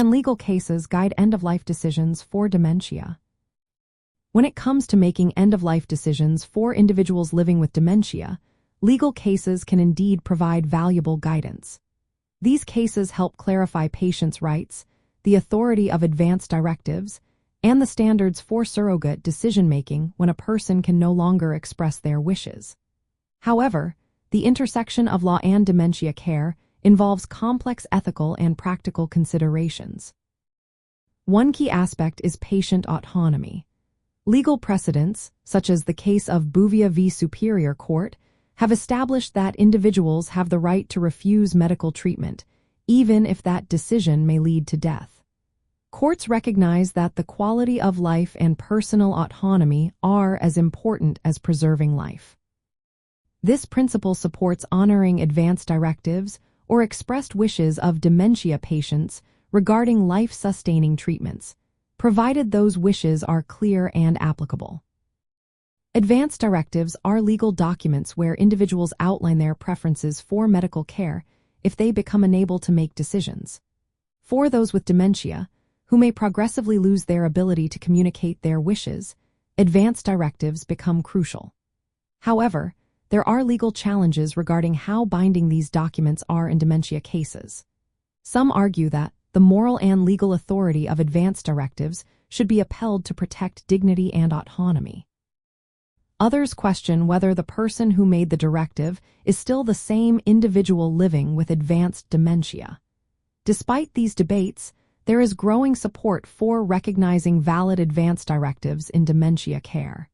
Can legal cases guide end-of-life decisions for dementia? When it comes to making end-of-life decisions for individuals living with dementia, legal cases can indeed provide valuable guidance. These cases help clarify patients' rights, the authority of advance directives, and the standards for surrogate decision-making when a person can no longer express their wishes. However, the intersection of law and dementia care involves complex ethical and practical considerations. One key aspect is patient autonomy. Legal precedents, such as the case of Bouvier v. Superior Court, have established that individuals have the right to refuse medical treatment, even if that decision may lead to death. Courts recognize that the quality of life and personal autonomy are as important as preserving life. This principle supports honoring advance directives or expressed wishes of dementia patients regarding life-sustaining treatments, provided those wishes are clear and applicable. Advance directives are legal documents where individuals outline their preferences for medical care if they become unable to make decisions. For those with dementia, who may progressively lose their ability to communicate their wishes, advance directives become crucial. However, there are legal challenges regarding how binding these documents are in dementia cases. Some argue that the moral and legal authority of advance directives should be upheld to protect dignity and autonomy. Others question whether the person who made the directive is still the same individual living with advanced dementia. Despite these debates, there is growing support for recognizing valid advance directives in dementia care.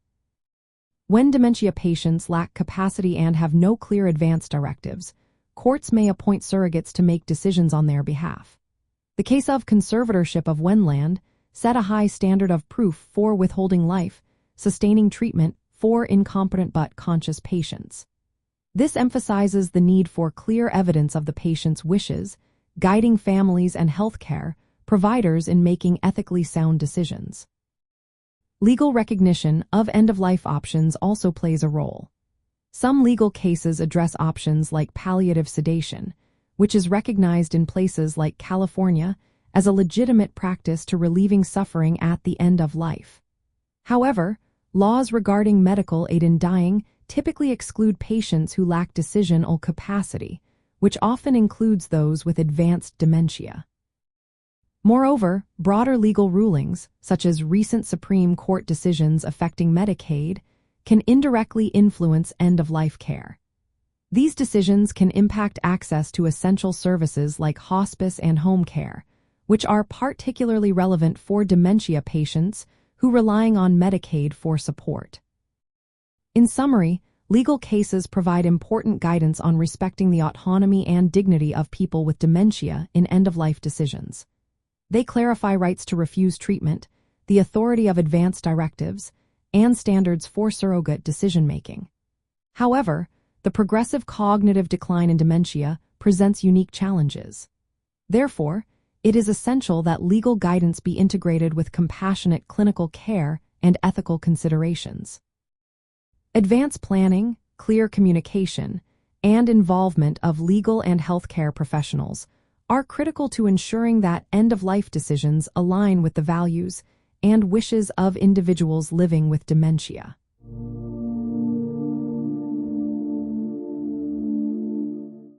When dementia patients lack capacity and have no clear advance directives, courts may appoint surrogates to make decisions on their behalf. The case of conservatorship of Wendland set a high standard of proof for withholding life, sustaining treatment for incompetent but conscious patients. This emphasizes the need for clear evidence of the patient's wishes, guiding families and healthcare providers in making ethically sound decisions. Legal recognition of end-of-life options also plays a role. Some legal cases address options like palliative sedation, which is recognized in places like California as a legitimate practice to relieving suffering at the end of life. However, laws regarding medical aid in dying typically exclude patients who lack decisional capacity, which often includes those with advanced dementia. Moreover, broader legal rulings, such as recent Supreme Court decisions affecting Medicaid, can indirectly influence end-of-life care. These decisions can impact access to essential services like hospice and home care, which are particularly relevant for dementia patients who rely on Medicaid for support. In summary, legal cases provide important guidance on respecting the autonomy and dignity of people with dementia in end-of-life decisions. They clarify rights to refuse treatment, the authority of advance directives, and standards for surrogate decision-making. However, the progressive cognitive decline in dementia presents unique challenges. Therefore, it is essential that legal guidance be integrated with compassionate clinical care and ethical considerations. Advance planning, clear communication, and involvement of legal and healthcare professionals are critical to ensuring that end-of-life decisions align with the values and wishes of individuals living with dementia.